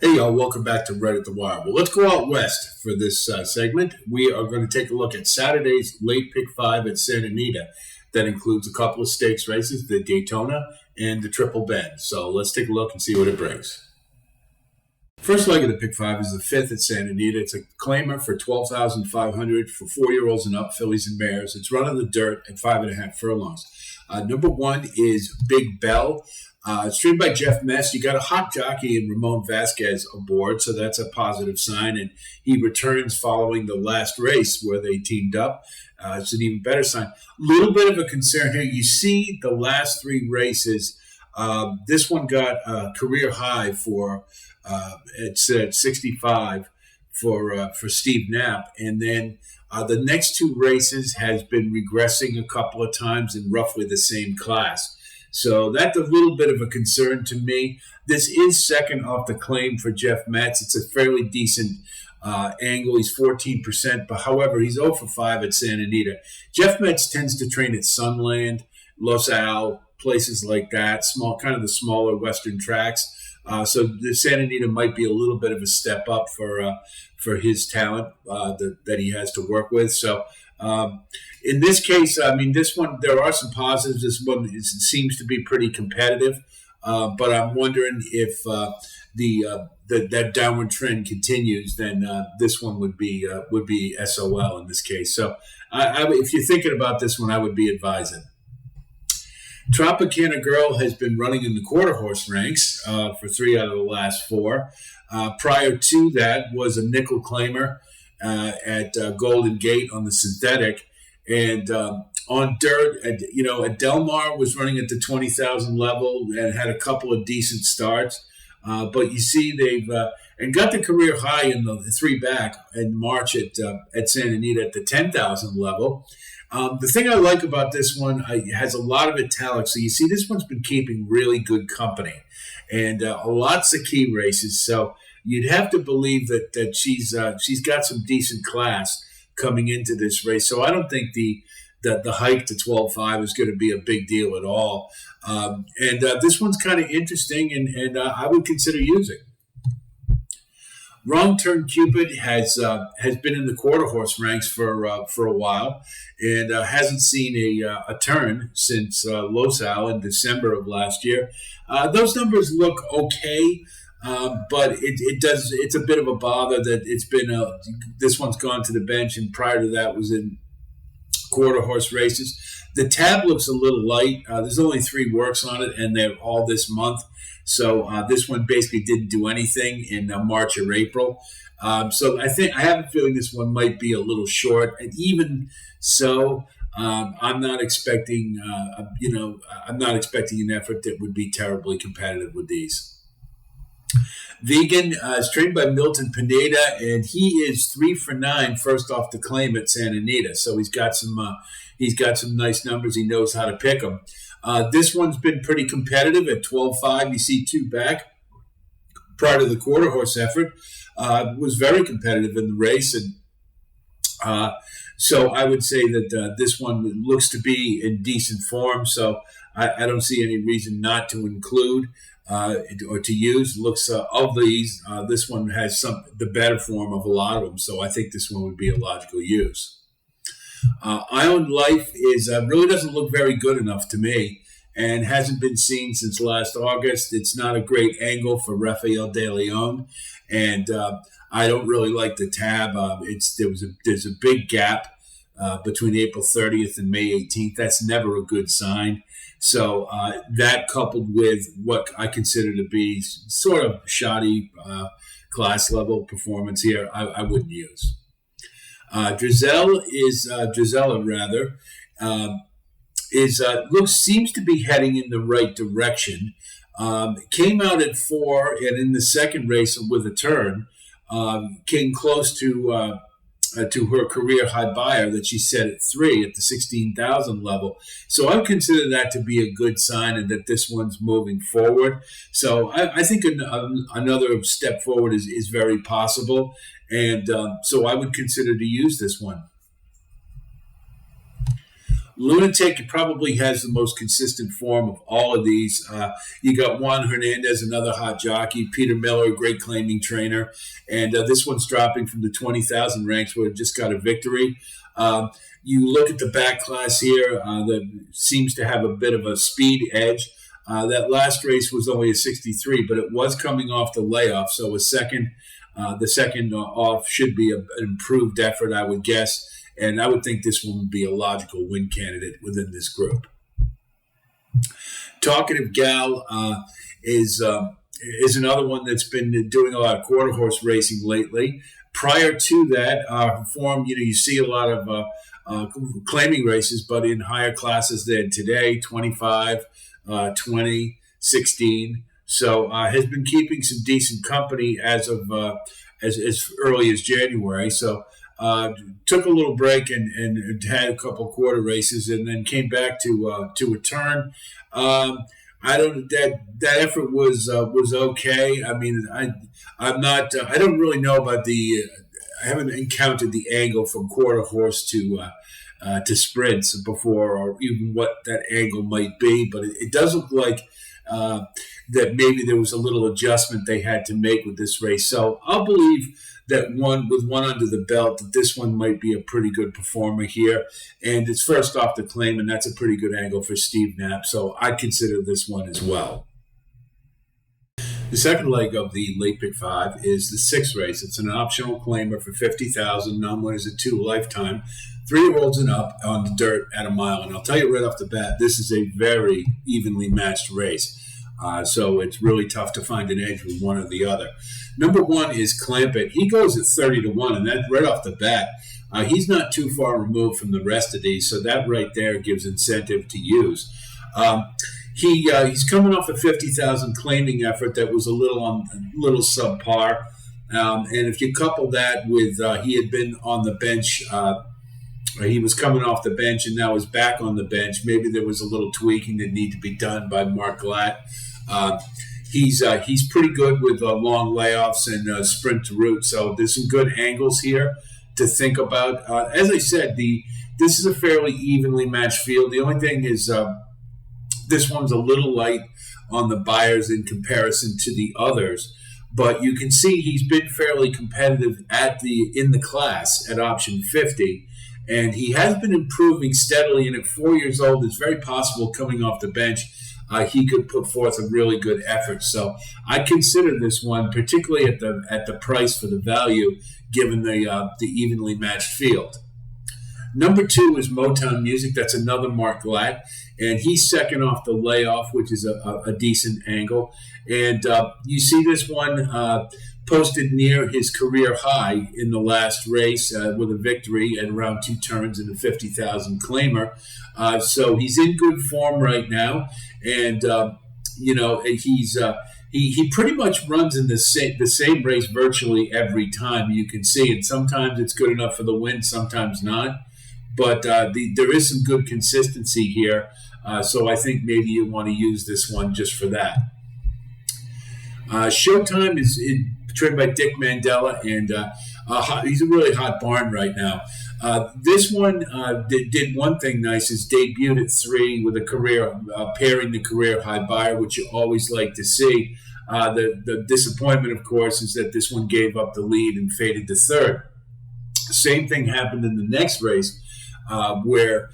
Hey, y'all, welcome back to Right at the Wire. Well, let's go out west for this segment. We are going to take a look at Saturday's late pick five at Santa Anita. That includes a couple of stakes races, the Daytona and the Triple Bend. So let's take a look and see what it brings. First leg of the pick five is the fifth at Santa Anita. It's a claimer for $12,500 for 4-year-olds and up, fillies and mares. It's run on the dirt at 5.5 furlongs. Number one is Big Bell. It's trained by Jeff Mess. You got a hot jockey in Ramon Vasquez aboard, so that's a positive sign. And he returns following the last race where they teamed up. It's an even better sign. A little bit of a concern here. You see the last three races. This one got a career high for it's at 65 for Steve Knapp, and then the next two races has been regressing a couple of times in roughly the same class. So that's a little bit of a concern to me. This is second off the claim for Jeff Metz. It's a fairly decent angle. He's 14%, but however, he's 0 for 5 at Santa Anita. Jeff Metz tends to train at Sunland, Los Al, places like that, kind of the smaller Western tracks. So the Santa Anita might be a little bit of a step up for his talent that he has to work with. So in this case, I mean, this one, there are some positives. This one seems to be pretty competitive, but I'm wondering if that downward trend continues, then this one would be SOL in this case. So if you're thinking about this one, I would be advising. Tropicana Girl has been running in the quarter horse ranks for 3 out of the last 4. Prior to that was a nickel claimer at Golden Gate on the synthetic. And on dirt, at Del Mar was running at the 20,000 level and had a couple of decent starts. But you see they've and got the career high in the 3 back in March at Santa Anita at the 10,000 level. The thing I like about this one, it has a lot of italics. So you see this one's been keeping really good company and lots of key races. So you'd have to believe that she's got some decent class coming into this race. So I don't think the hike to 12.5 is going to be a big deal at all. And this one's kind of interesting, and I would consider using. Wrong Turn Cupid has been in the quarter horse ranks for a while, and hasn't seen a turn since Los Al in December of last year. Those numbers look okay, but it's a bit of a bother that it's been this one's gone to the bench, and prior to that was in quarter horse races. The tab looks a little light. There's only 3 works on it, and they're all this month. So this one basically didn't do anything in March or April. So I have a feeling this one might be a little short. And even so, I'm not expecting an effort that would be terribly competitive with these. Vegan is trained by Milton Pineda, and he is 3 for 9 first off the claim at Santa Anita. So he's got some nice numbers. He knows how to pick them. This one's been pretty competitive at 12.5. You see 2 back prior to the quarter horse effort. Was very competitive in the race, and so I would say that this one looks to be in decent form. So I don't see any reason not to include or to use. Looks of these, this one has the better form of a lot of them. So I think this one would be a logical use. Ion Life really doesn't look very good enough to me and hasn't been seen since last August. It's not a great angle for Rafael De Leon, and I don't really like the tab. There's a big gap between April 30th and May 18th. That's never a good sign. So that coupled with what I consider to be sort of shoddy class level performance here, I wouldn't use. Drizella seems to be heading in the right direction. Came out at 4, and in the second race with a turn, came close to her career high buyer that she set at 3 at the 16,000 level. So I would consider that to be a good sign, and that this one's moving forward. So I think another step forward is very possible. And so I would consider to use this one. Lunatic probably has the most consistent form of all of these. You got Juan Hernandez, another hot jockey, Peter Miller, great claiming trainer, and this one's dropping from the 20,000 ranks where it just got a victory. You look at the back class here that seems to have a bit of a speed edge. That last race was only a 63, but it was coming off the layoff, so the second off should be an improved effort, I would guess. And I would think this one would be a logical win candidate within this group. Talkative Gal is another one that's been doing a lot of quarter horse racing lately. Prior to that, form, you see a lot of claiming races, but in higher classes than today, 25, 20, 16. So has been keeping some decent company as of as early as January. So took a little break and had a couple quarter races, and then came back to a turn. I don't that effort was okay. I mean, I'm not. I don't really know about I haven't encountered the angle from quarter horse to sprints before, or even what that angle might be. But it does look like that maybe there was a little adjustment they had to make with this race. So I'll believe that with one under the belt, that this one might be a pretty good performer here. And it's first off the claim, and that's a pretty good angle for Steve Knapp. So I'd consider this one as well. The second leg of the late pick 5 is the 6th race. It's an optional claimer for $50,000, non-winners at 2 lifetime, 3-year-olds and up on the dirt at a mile. And I'll tell you right off the bat, this is a very evenly matched race. So it's really tough to find an edge with one or the other. Number 1 is Clamp It. He goes at 30-1, and that right off the bat, he's not too far removed from the rest of these, so that right there gives incentive to use. He's coming off a 50,000 claiming effort that was a little subpar, and if you couple that with he had been on the bench. He was coming off the bench and now is back on the bench. Maybe there was a little tweaking that needed to be done by Mark Glatt. He's pretty good with long layoffs and sprint to route. So there's some good angles here to think about. As I said, this is a fairly evenly matched field. The only thing is this one's a little light on the buyers in comparison to the others. But you can see he's been fairly competitive in the class at option 50. And he has been improving steadily, and at 4 years old, it's very possible coming off the bench, he could put forth a really good effort. So I consider this one, particularly at the price for the value, given the evenly matched field. Number 2 is Motown Music. That's another Mark Glatt, and he's second off the layoff, which is a decent angle. And you see this one posted near his career high in the last race with a victory and around 2 turns in a 50,000 claimer. So he's in good form right now, and he pretty much runs in the same race virtually every time. You can see, and sometimes it's good enough for the win, sometimes not. But there is some good consistency here, so I think maybe you want to use this one just for that. Showtime is trained by Dick Mandela, and he's a really hot barn right now. This one did one thing nice, is debuted at 3 with a career pairing the career high buyer, which you always like to see. The disappointment, of course, is that this one gave up the lead and faded to 3rd. Same thing happened in the next race, where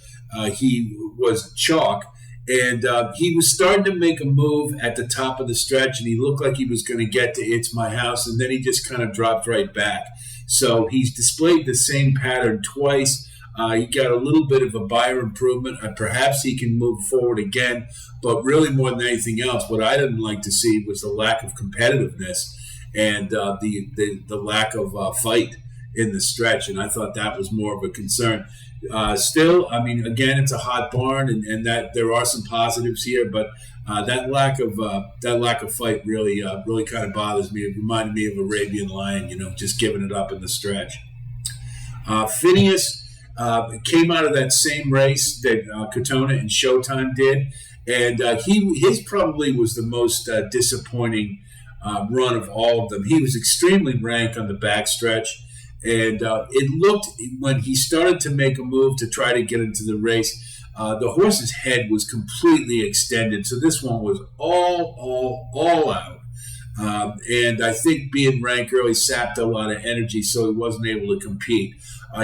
he was chalk. And he was starting to make a move at the top of the stretch, and he looked like he was going to get to It's My House, and then he just kind of dropped right back. So he's displayed the same pattern twice. He got a little bit of a buyer improvement. Perhaps he can move forward again, but really more than anything else, what I didn't like to see was the lack of competitiveness and the lack of fight in the stretch, and I thought that was more of a concern. Still, I mean, again, it's a hot barn, and that there are some positives here, but that lack of fight really kind of bothers me. It reminded me of Arabian Lion, just giving it up in the stretch. Phineas came out of that same race that Katona and Showtime did, and his probably was the most disappointing run of all of them. He was extremely ranked on the backstretch. And it looked, when he started to make a move to try to get into the race, The horse's head was completely extended, so this one was all out. And I think being ranked early sapped a lot of energy, so he wasn't able to compete.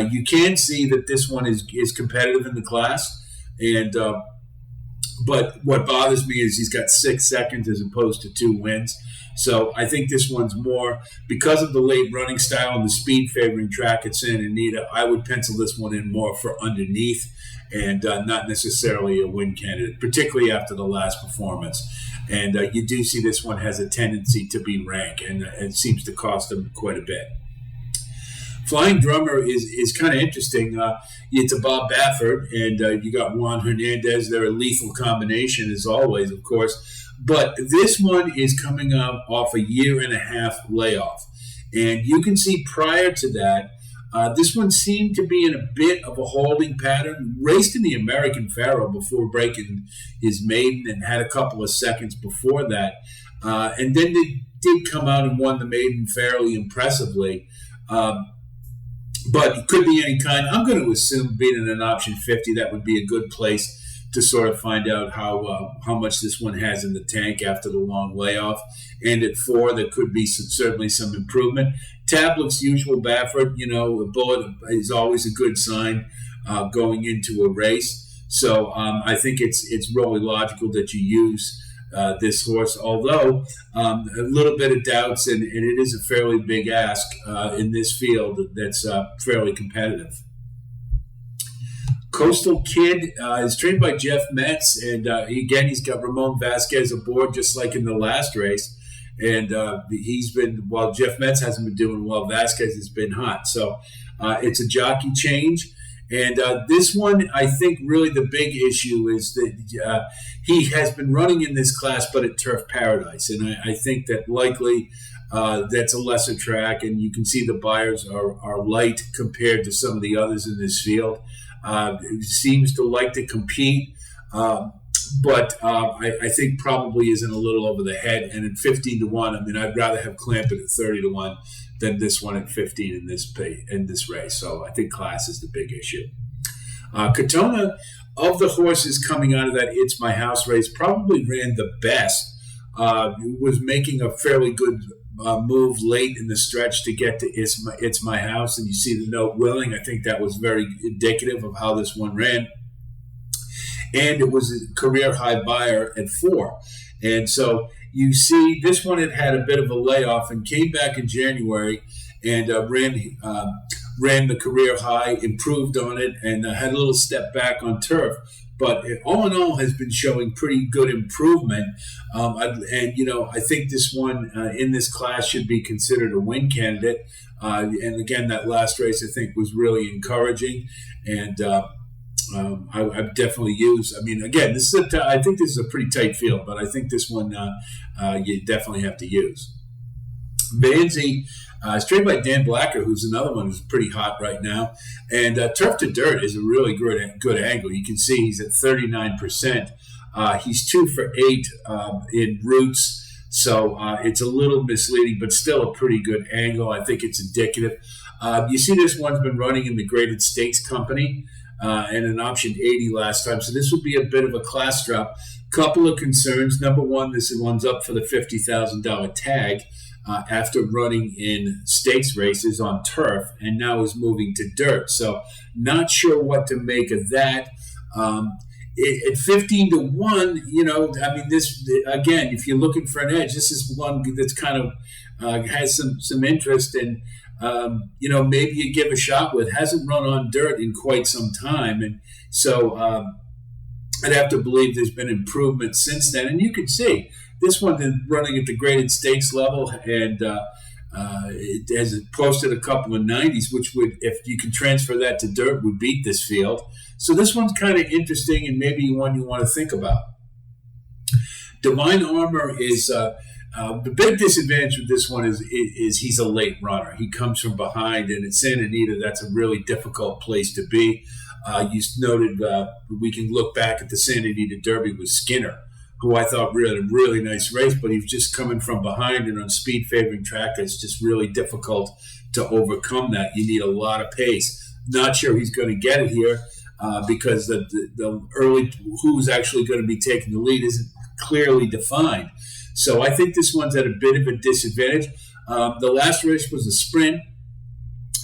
You can see that this one is competitive in the class, and but what bothers me is he's got 6 seconds as opposed to 2 wins. So I think this one's more, because of the late running style and the speed favoring track at Santa Anita, I would pencil this one in more for underneath and not necessarily a win candidate, particularly after the last performance. And you do see this one has a tendency to be rank, and it seems to cost him quite a bit. Flying Drummer is kind of interesting. It's a Bob Baffert, and you got Juan Hernandez. They're a lethal combination, as always, of course. But this one is coming up off a 1.5-year layoff. And you can see prior to that, this one seemed to be in a bit of a holding pattern. Raced in the American Pharoah before breaking his maiden and had a couple of seconds before that. And then they did come out and won the maiden fairly impressively. But it could be any kind. I'm going to assume being in an option 50, that would be a good place to sort of find out how much this one has in the tank after the long layoff. And at 4, there could be certainly some improvement. Tab looks usual Baffert. You know, a bullet is always a good sign going into a race. So I think it's really logical that you use this horse, although a little bit of doubts, and it is a fairly big ask in this field that's fairly competitive. Coastal Kid is trained by Jeff Metz, and again, he's got Ramon Vasquez aboard, just like in the last race. And he's been, while Jeff Metz hasn't been doing well, Vasquez has been hot. So it's a jockey change. And this one, I think really the big issue is that he has been running in this class, but at Turf Paradise. And I think that likely that's a lesser track, and you can see the buyers are light compared to some of the others in this field. It seems to like to compete, but I think probably isn't a little over the head. And at 15-1, I mean, I'd rather have Clampett at 30-1 than this one at 15 in this race. So I think class is the big issue. Katona, of the horses coming out of that It's My House race, probably ran the best. Was making a fairly good move late in the stretch to get to It's My House, and you see the note willing. I think that was very indicative of how this one ran. And it was a career high buyer at 4. And so you see this one had a bit of a layoff and came back in January and ran the career high, improved on it, and had a little step back on turf. But all in all has been showing pretty good improvement. And, you know, I think this one in this class should be considered a win candidate. And again, that last race I think was really encouraging. And I've definitely used, I mean, again, I think this is a pretty tight field, but I think this one you definitely have to use. Vanzi, straight by Dan Blacker, who's another one who's pretty hot right now. And Turf to Dirt is a really good angle. You can see he's at 39%. He's 2 for 8 in routes. So it's a little misleading, but still a pretty good angle. I think it's indicative. You see this one's been running in the Graded Stakes Company and an option 80 last time. So this would be a bit of a class drop. Couple of concerns. Number one, this one's up for the $50,000 tag. After running in stakes races on turf, and now is moving to dirt. So not sure what to make of that. At 15-1, you know, I mean, this, again, if you're looking for an edge, this is one that's kind of has some interest, and, you know, maybe you give a shot with. Hasn't run on dirt in quite some time. And so I'd have to believe there's been improvement since then. And you can see, this one is running at the graded stakes level, and it has posted a couple of 90s, which would, if you can transfer that to dirt, would beat this field. So this one's kind of interesting and maybe one you want to think about. Divine Armor is the big disadvantage with this one is he's a late runner. He comes from behind, and at Santa Anita, that's a really difficult place to be. You noted we can look back at the Santa Anita Derby with Skinner, who I thought ran a really nice race, but he's just coming from behind, and on speed favoring track, it's just really difficult to overcome that. You need a lot of pace. Not sure he's going to get it here. because the early who's actually going to be taking the lead isn't clearly defined. So I think this one's at a bit of a disadvantage. The last race was a sprint,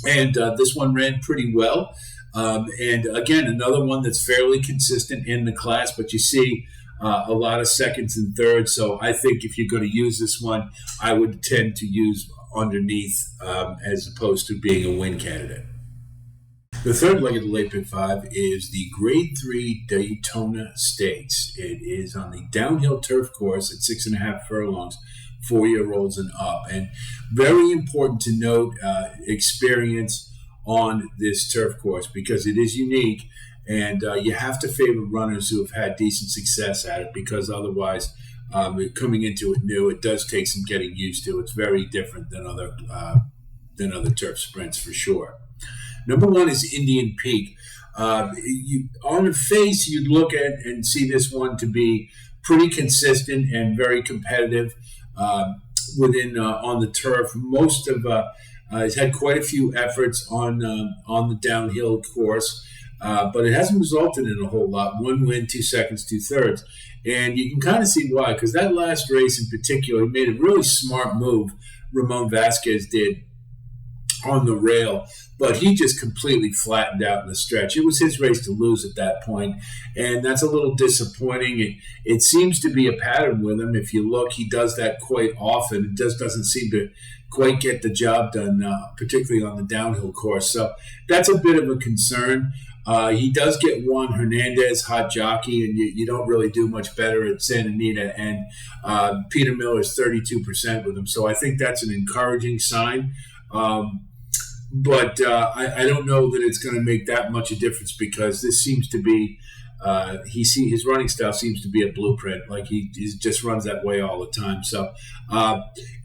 and this one ran pretty well. And again, another one that's fairly consistent in the class, but you see a lot of seconds and thirds. So I think if you're going to use this one, I would tend to use underneath as opposed to being a win candidate. The third leg of the late pick 5 is the Grade 3 Daytona Stakes. It is on the downhill turf course at 6.5 furlongs, 4-year-olds and up. And very important to note experience on this turf course because it is unique, and you have to favor runners who have had decent success at it because otherwise, coming into it new, it does take some getting used to. It's very different than other turf sprints for sure. Number 1 is Indian Peak. On the face, you'd look at and see this one to be pretty consistent and very competitive within on the turf. Most of he's had quite a few efforts on the downhill course, but it hasn't resulted in a whole lot. 1 win, 2 seconds, 2 thirds, and you can kind of see why. Because that last race in particular, he made a really smart move. Ramon Vasquez did on the rail, but he just completely flattened out in the stretch. It was his race to lose at that point, and that's a little disappointing. It seems to be a pattern with him. If you look, he does that quite often. It just doesn't seem to quite get the job done, particularly on the downhill course. So that's a bit of a concern. He does get Juan Hernandez, hot jockey, and you don't really do much better at Santa Anita. And Peter Miller's 32% with him. So I think that's an encouraging sign. But I don't know that it's going to make that much a difference because this seems to be his running style seems to be a blueprint. Like he just runs that way all the time. So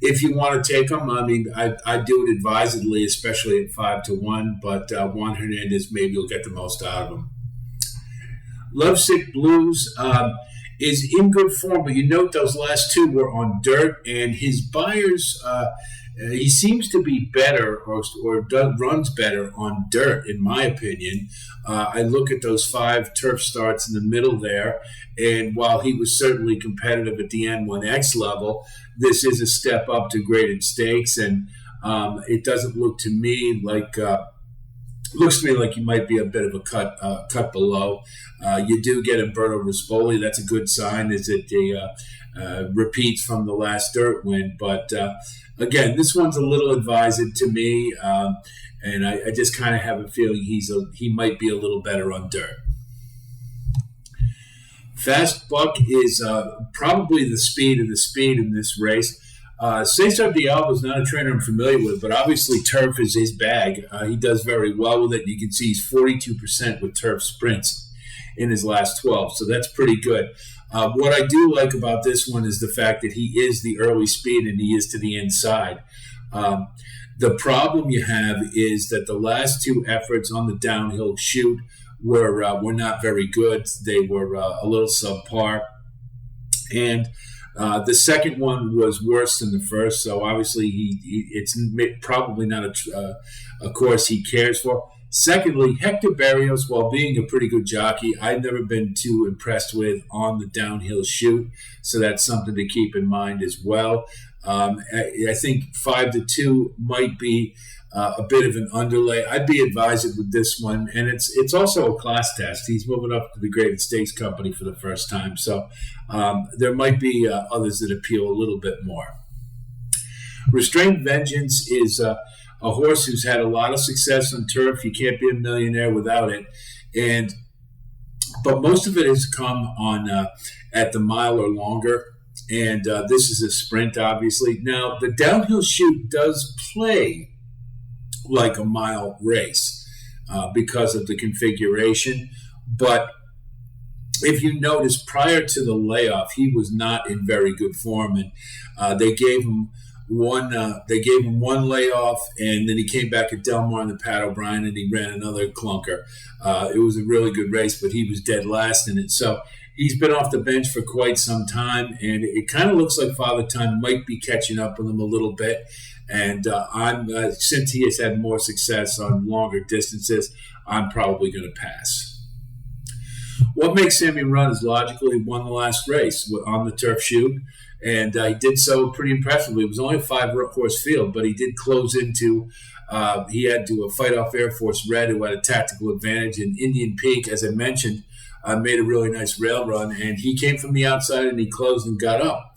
if you want to take him, I mean, I do it advisedly, especially at 5-1. But Juan Hernandez maybe will get the most out of him. Lovesick Blues is in good form, but you note those last 2 were on dirt, and his buyers. He seems to be better or runs better on dirt, in my opinion. I look at those 5 turf starts in the middle there, and while he was certainly competitive at the N1X level, this is a step up to graded stakes, and it doesn't look to me like he might be a bit of a cut below. You do get Umberto Rispoli. That's a good sign. Is it repeats from the last dirt win, but again, this one's a little advised to me, and I just kind of have a feeling he might be a little better on dirt. Fast Buck is probably the speed of the speed in this race. Cesar Diallo is not a trainer I'm familiar with, but obviously turf is his bag. He does very well with it. You can see he's 42% with turf sprints in his last 12, so that's pretty good. What I do like about this one is the fact that he is the early speed and he is to the inside. The problem you have is that the last 2 efforts on the downhill shoot were not very good. They were a little subpar. And the second one was worse than the first, so obviously it's probably not a course he cares for. Secondly, Hector Berrios, while being a pretty good jockey, I've never been too impressed with on the downhill shoot, so that's something to keep in mind as well. I think 5-2 might be a bit of an underlay. I'd be advised with this one, and it's also a class test. He's moving up to the Graded Stakes Company for the first time, so there might be others that appeal a little bit more. Restrained Vengeance is a horse who's had a lot of success on turf. You can't be a millionaire without it, but most of it has come on at the mile or longer. And this is a sprint, obviously. Now, the downhill shoot does play like a mile race because of the configuration. But if you notice, prior to the layoff, he was not in very good form, and they gave him one layoff, and then he came back at Del Mar in the Pat O'Brien, and he ran another clunker. It was a really good race, but he was dead last in it. So he's been off the bench for quite some time, and it kind of looks like Father Time might be catching up with him a little bit. And since he has had more success on longer distances, I'm probably going to pass. What makes Sammy run is logical. He won the last race on the turf shoot, and he did so pretty impressively. It was only a 5-horse field, but he did close into. He had to fight off Air Force Red, who had a tactical advantage. And Indian Peak, as I mentioned, made a really nice rail run, and he came from the outside and he closed and got up.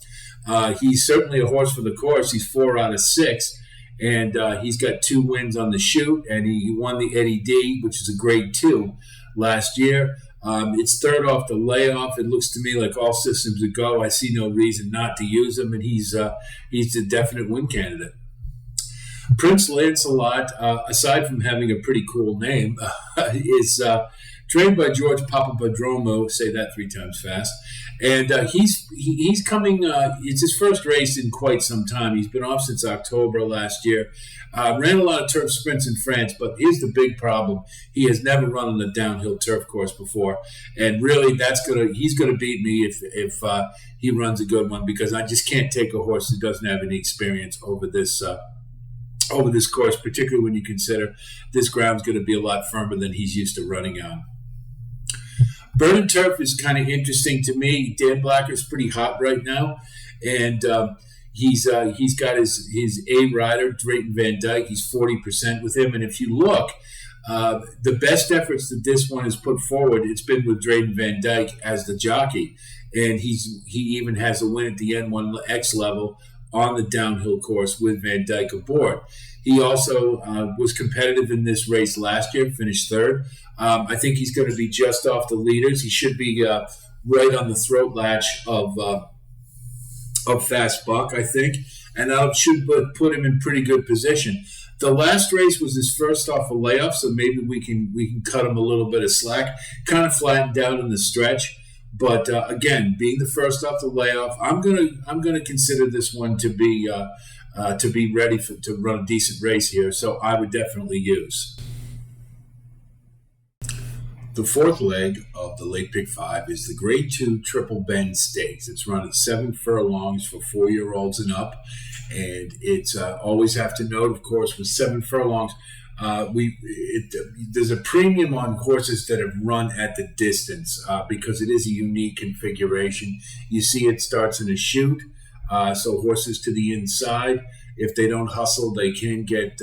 He's certainly a horse for the course. He's 4 out of 6. And he's got 2 wins on the shoot, and he won the Eddie D, which is a grade 2 last year. It's third off the layoff. It looks to me like all systems are go. I see no reason not to use him, and he's a definite win candidate. Prince Lancelot, aside from having a pretty cool name, is trained by George Papadromo. Say that 3 times fast. And he's coming. It's his first race in quite some time. He's been off since October last year. Ran a lot of turf sprints in France, but here's the big problem: he has never run on a downhill turf course before, and really, he's gonna beat me if he runs a good one, because I just can't take a horse who doesn't have any experience over this course, particularly when you consider this ground's going to be a lot firmer than he's used to running on. Burden Turf is kind of interesting to me. Dan Blacker's pretty hot right now, and he's got his A rider, Drayton Van Dyke. He's 40% with him, and if you look, the best efforts that this one has put forward, it's been with Drayton Van Dyke as the jockey, and he even has a win at the N1X level on the downhill course with Van Dyke aboard. He also was competitive in this race last year, finished 3rd. I think he's going to be just off the leaders. He should be right on the throat latch of Fast Buck, I think, and that should put him in pretty good position. The last race was his first off a layoff, so maybe we can cut him a little bit of slack. Kind of flattened down in the stretch. But again, being the first off the layoff, I'm gonna consider this one to be ready to run a decent race here. So I would definitely use. The 4th leg of the Late Pick 5 is the Grade 2 Triple Bend Stakes. It's run at 7 furlongs for 4-year-olds and up, and it's always have to note, of course, with 7 furlongs. There's a premium on horses that have run at the distance because it is a unique configuration. You see it starts in a chute, so horses to the inside, if they don't hustle, they can get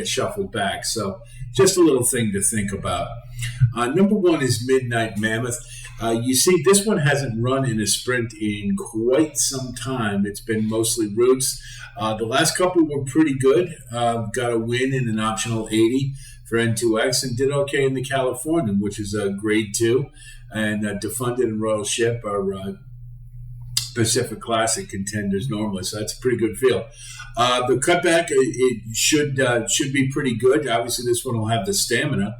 shuffled back. So just a little thing to think about. Number 1 is Midnight Mammoth. You see, this one hasn't run in a sprint in quite some time. It's been mostly roots. The last couple were pretty good. Got a win in an optional 80 for N2X and did okay in the Californian, which is a grade 2. And Defunded and Royal Ship are Pacific Classic contenders normally, so that's a pretty good field. The cutback, it should be pretty good. Obviously, this one will have the stamina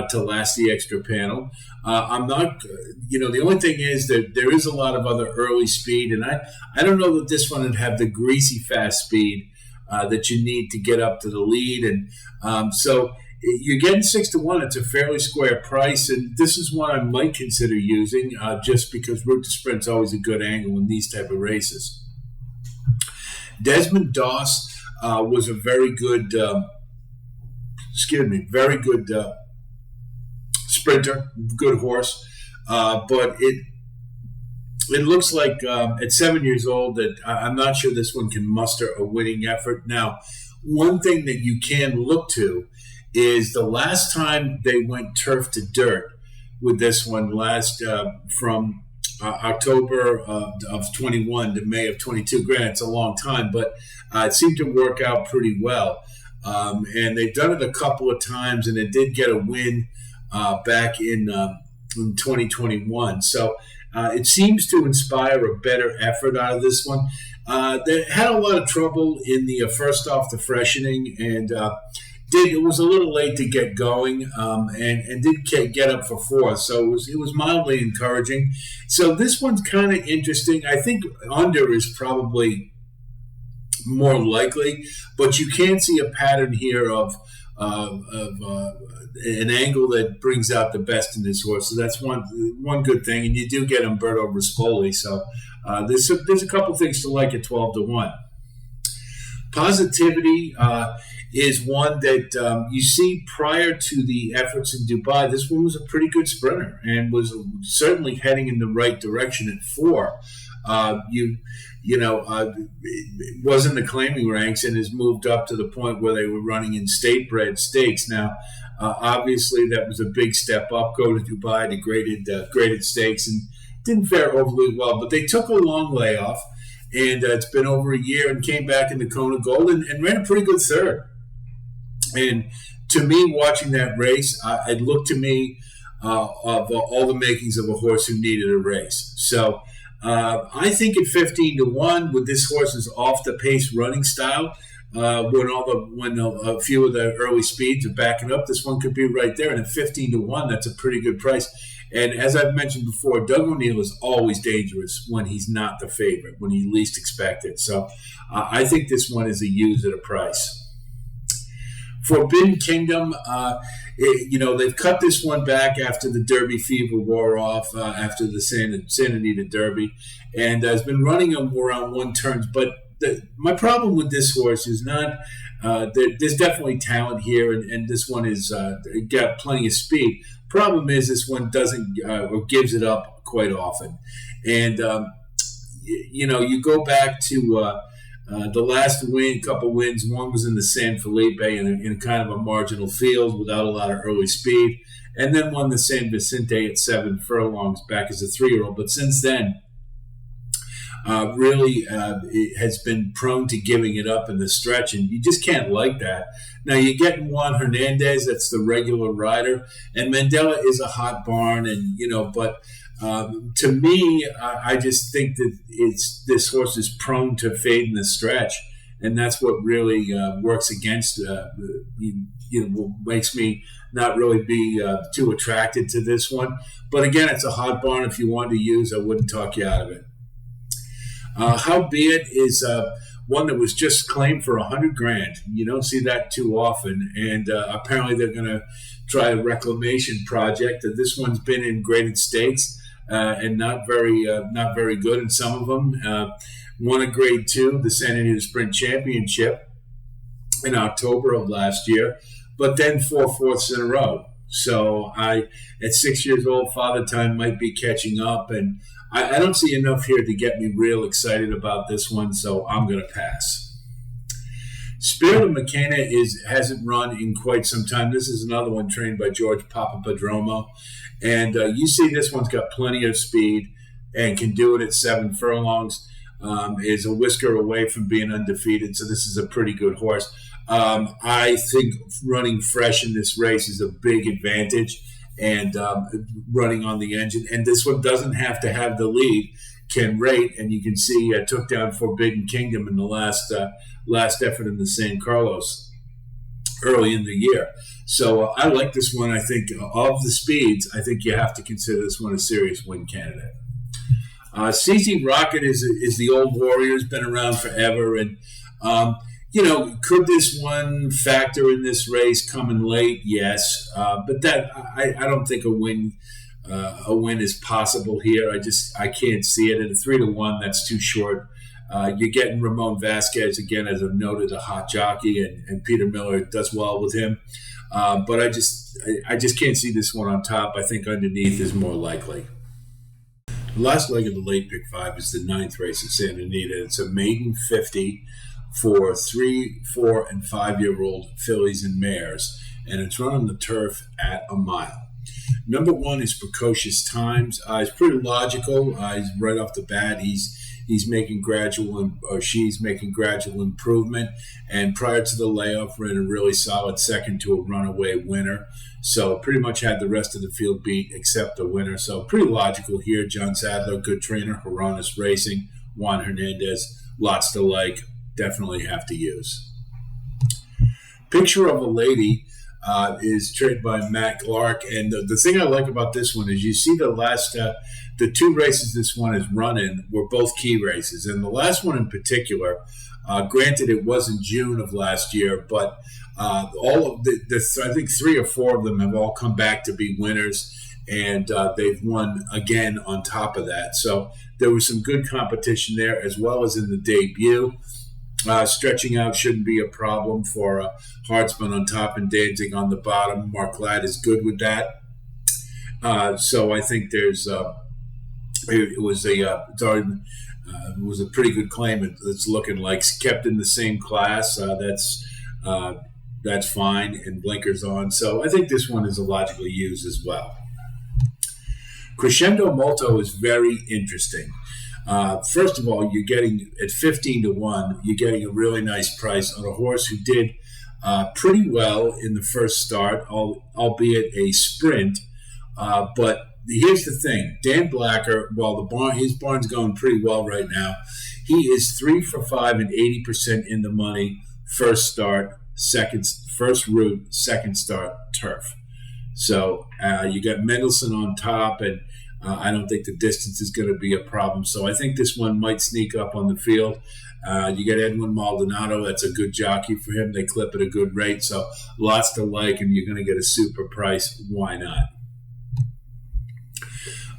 to last the extra panel. I'm not, the only thing is that there is a lot of other early speed, and I don't know that this one would have the greasy fast speed that you need to get up to the lead. And so you're getting 6-1. It's a fairly square price, and this is one I might consider using just because route to sprint's always a good angle in these type of races. Desmond Doss was a very good, sprinter, good horse, but it looks like at 7 years old that I'm not sure this one can muster a winning effort. Now, one thing that you can look to is the last time they went turf to dirt with this one from October of 21 to May of 22. Granted, it's a long time, but it seemed to work out pretty well. And they've done it a couple of times, and it did get a win back in 2021. So it seems to inspire a better effort out of this one. They had a lot of trouble in the first off the freshening, and it was a little late to get going, and did get up for 4th, so it was mildly encouraging. So this one's kind of interesting. I think under is probably more likely, but you can see a pattern here of an angle that brings out the best in this horse. So that's one good thing, and you do get Umberto Rispoli. So there's a couple things to like at 12-1. Positivity is one that you see prior to the efforts in Dubai. This one was a pretty good sprinter and was certainly heading in the right direction at 4. Was in the claiming ranks and has moved up to the point where they were running in state-bred stakes. Now, obviously, that was a big step up. Go to Dubai to graded stakes and didn't fare overly well, but they took a long layoff, and it's been over a year and came back in the Kona Gold and ran a pretty good third. And to me, watching that race, it looked to me of all the makings of a horse who needed a race. So I think at 15-1, with this horse's off the pace running style, when a few of the early speeds are backing up, this one could be right there. And at 15-1, that's a pretty good price. And as I've mentioned before, Doug O'Neill is always dangerous when he's not the favorite, when he least expect it. So I think this one is a use at a price. Forbidden Kingdom, they've cut this one back after the Derby fever wore off, after the Santa Anita Derby, and has been running them around 1 turns. But my problem with this horse is not there's definitely talent here, and this one is got plenty of speed. Problem is this one doesn't or gives it up quite often, and you go back to the last couple wins. One was in the San Felipe in kind of a marginal field without a lot of early speed, and then won the San Vicente at 7 furlongs back as a 3-year-old. But since then, it has been prone to giving it up in the stretch, and you just can't like that. Now, you're getting Juan Hernandez, that's the regular rider, and Mandela is a hot barn, but to me, I just think that this horse is prone to fade in the stretch, and that's what really works against, makes me not really be too attracted to this one. But again, it's a hot barn. If you wanted to use, I wouldn't talk you out of it. Howbeit is one that was just claimed for $100,000. You don't see that too often, and apparently they're going to try a reclamation project. This one's been in graded stakes and not very good in some of them. Won a Grade 2, the Santa Anita Sprint Championship, in October of last year, but then 4 fourths in a row. So at 6 years old, Father Time might be catching up, and I don't see enough here to get me real excited about this one, so I'm going to pass. Spirit of Mecana hasn't run in quite some time. This is another one trained by George Papapadromo, and you see this one's got plenty of speed and can do it at 7 furlongs. Is a whisker away from being undefeated, so this is a pretty good horse. I think running fresh in this race is a big advantage, and running on the engine. And this one doesn't have to have the lead, can rate, and you can see took down Forbidden Kingdom in the last effort in the San Carlos early in the year. So I like this one. I think of the speeds, I think you have to consider this one a serious win candidate. CZ Rocket is the old warrior, has been around forever, and could this one factor in this race coming late? Yes, but that I don't think a win is possible here. I can't see it at a 3-1. That's too short. You're getting Ramon Vasquez again, as I've noted, a hot jockey, and Peter Miller does well with him. But I just can't see this one on top. I think underneath is more likely. The last leg of the late pick 5 is the 9th race at Santa Anita. It's a maiden 50 for 3, 4, and 5-year-old fillies and mares, and it's run on the turf at a mile. Number 1 is Precocious Times. He's pretty logical. He's right off the bat. He's making she's making gradual improvement, and prior to the layoff, ran a really solid second to a runaway winner. So pretty much had the rest of the field beat except the winner. So pretty logical here. John Sadler, good trainer. Haranas Racing, Juan Hernandez, lots to like. Definitely have to use. Picture of a Lady is trained by Matt Clark, and the thing I like about this one is you see the 2 races this one is running were both key races, and the last one in particular, granted it was in June of last year, but all of I think 3 or 4 of them have all come back to be winners, and they've won again on top of that. So there was some good competition there, as well as in the debut. Stretching out shouldn't be a problem for Hartzman on top and Danzig on the bottom. Mark Ladd is good with that. So I think there's it was a pretty good claim. It's looking like kept in the same class. That's fine, and blinkers on. So I think this one is illogically used as well. Crescendo Molto is very interesting. First of all, you're getting at 15-1. You're getting a really nice price on a horse who did pretty well in the first start, albeit a sprint. But here's the thing: Dan Blacker, while his barn's going pretty well right now, he is 3 for 5 and 80% in the money. First start, first route, second start, turf. So you got Mendelssohn on top, and I don't think the distance is going to be a problem. So I think this one might sneak up on the field. You get Edwin Maldonado. That's a good jockey for him. They clip at a good rate. So lots to like, and you're going to get a super price. Why not?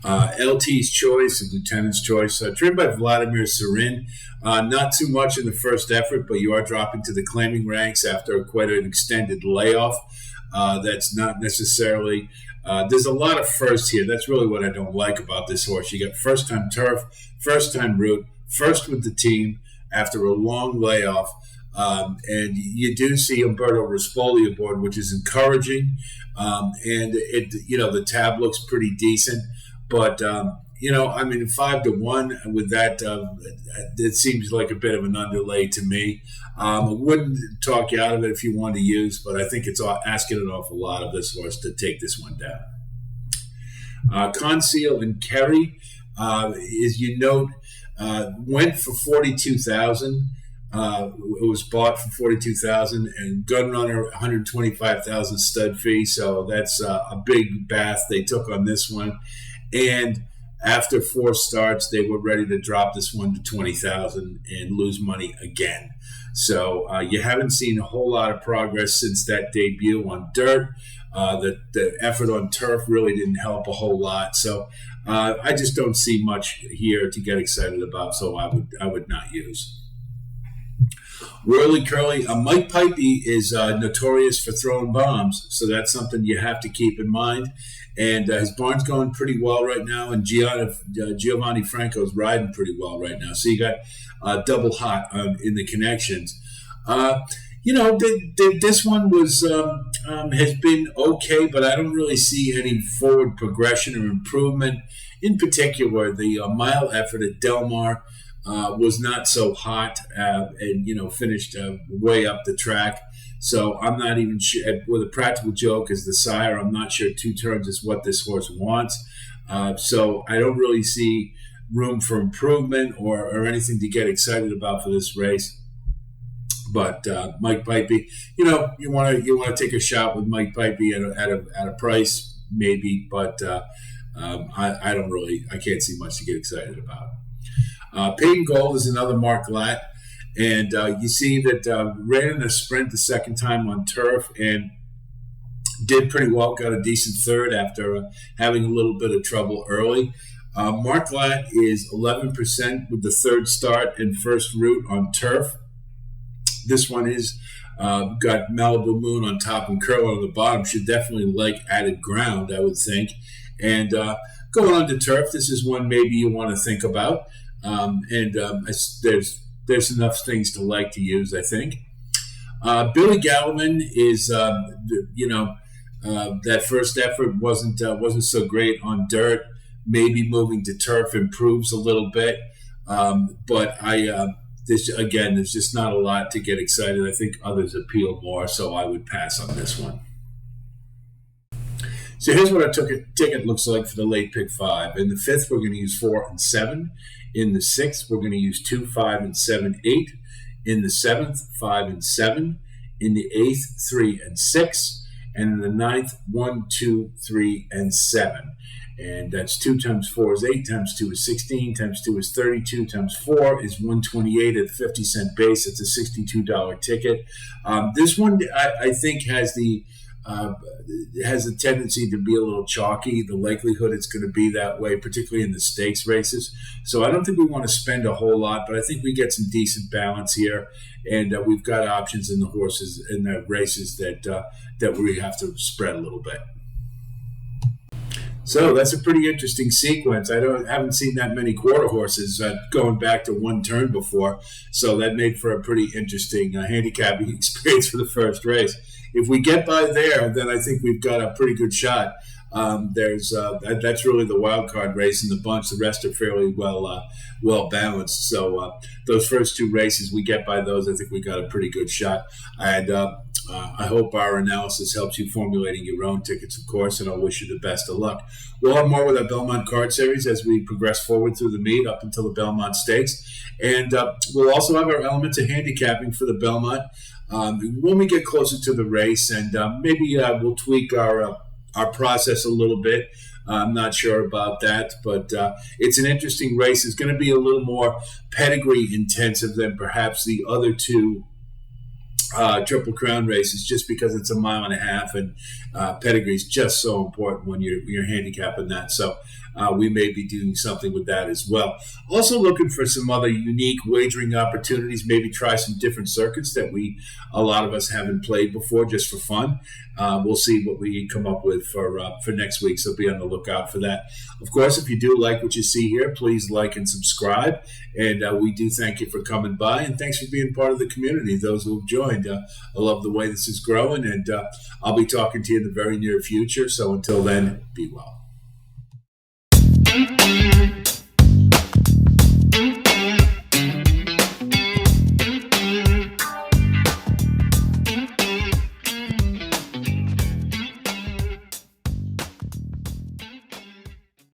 LT's Choice and Lieutenant's Choice, trained by Vladimir Serin. Not too much in the first effort, but you are dropping to the claiming ranks after quite an extended layoff. That's not necessarily... there's a lot of firsts here. That's really what I don't like about this horse. You got first-time turf, first-time route, first with the team after a long layoff. And you do see Umberto Rispoli aboard, which is encouraging. And the tab looks pretty decent. But, 5-1 with that, it seems like a bit of an underlay to me. I wouldn't talk you out of it if you want to use, but I think it's asking an awful lot of this horse to take this one down. Conceal and Kerry, as you note, went for $42,000. It was bought for $42,000, and Gunrunner $125,000 stud fee. So that's a big bath they took on this one. And after 4 starts, they were ready to drop this one to $20,000 and lose money again. So you haven't seen a whole lot of progress since that debut on dirt. The effort on turf really didn't help a whole lot. So I just don't see much here to get excited about. So I would not use. Whirly Curly, Mike Pipey is notorious for throwing bombs, so that's something you have to keep in mind. And his barn's going pretty well right now, and Giovanni Franco's riding pretty well right now. So you got double hot in the connections. This one has been okay, but I don't really see any forward progression or improvement. In particular, the mile effort at Del Mar was not so hot and finished way up the track. So I'm not even sure, with a practical joke as the sire, I'm not sure 2 turns is what this horse wants. So I don't really see room for improvement or anything to get excited about for this race. But Mike Pipey, you want to take a shot with Mike Pipey at a price maybe, but I can't see much to get excited about. Peyton Gold is another Mark Latt, and you see that ran in a sprint the second time on turf and did pretty well, got a decent third after having a little bit of trouble early. Mark Latt is 11% with the third start and first route on turf. This one is got Malibu Moon on top and Curl on the bottom. Should definitely like added ground, I would think. And going on to turf, this is one maybe you want to think about. There's enough things to like to use, I think. Billy Gallivan is, that first effort wasn't so great on dirt. Maybe moving to turf improves a little bit, but there's just not a lot to get excited. I think others appeal more, so I would pass on this one. So here's what our ticket looks like for the late pick 5. In the 5th, we're going to use 4 and 7. In the 6th, we're going to use 2, 5, and 7, 8. In the 7th, 5 and 7. In the 8th, 3 and 6. And in the 9th, 1, 2, 3, and 7. And that's 2 times 4 is 8, times 2 is 16, times 2 is 32, times 4 is 128 at a 50-cent base. It's a $62 ticket. This one, I think, has the it has a tendency to be a little chalky. The likelihood it's going to be that way, particularly in the stakes races. So I don't think we want to spend a whole lot, but I think we get some decent balance here, and we've got options in the horses in the races that we have to spread a little bit. So that's a pretty interesting sequence. Haven't seen that many quarter horses going back to one turn before, so that made for a pretty interesting handicapping experience for the first race. If we get by there, then I think we've got a pretty good shot. That's really the wild card race in the bunch. The rest are fairly well balanced. So those first two races, we get by those, I think we got a pretty good shot. And I hope our analysis helps you formulating your own tickets, of course, and I'll wish you the best of luck. We'll have more with our Belmont Card Series as we progress forward through the meet up until the Belmont Stakes. And we'll also have our elements of handicapping for the Belmont when we get closer to the race, and maybe we'll tweak our process a little bit. I'm not sure about that, but it's an interesting race. It's going to be a little more pedigree intensive than perhaps the other two Triple Crown races, just because it's a mile and a half, and pedigree is just so important when you're handicapping that. So we may be doing something with that as well. Also looking for some other unique wagering opportunities, maybe try some different circuits that a lot of us haven't played before, just for fun. We'll see what we come up with for next week, so be on the lookout for that. Of course, if you do like what you see here, please like and subscribe. And we do thank you for coming by, and thanks for being part of the community, those who have joined. I love the way this is growing, and I'll be talking to you in the very near future. So until then, be well.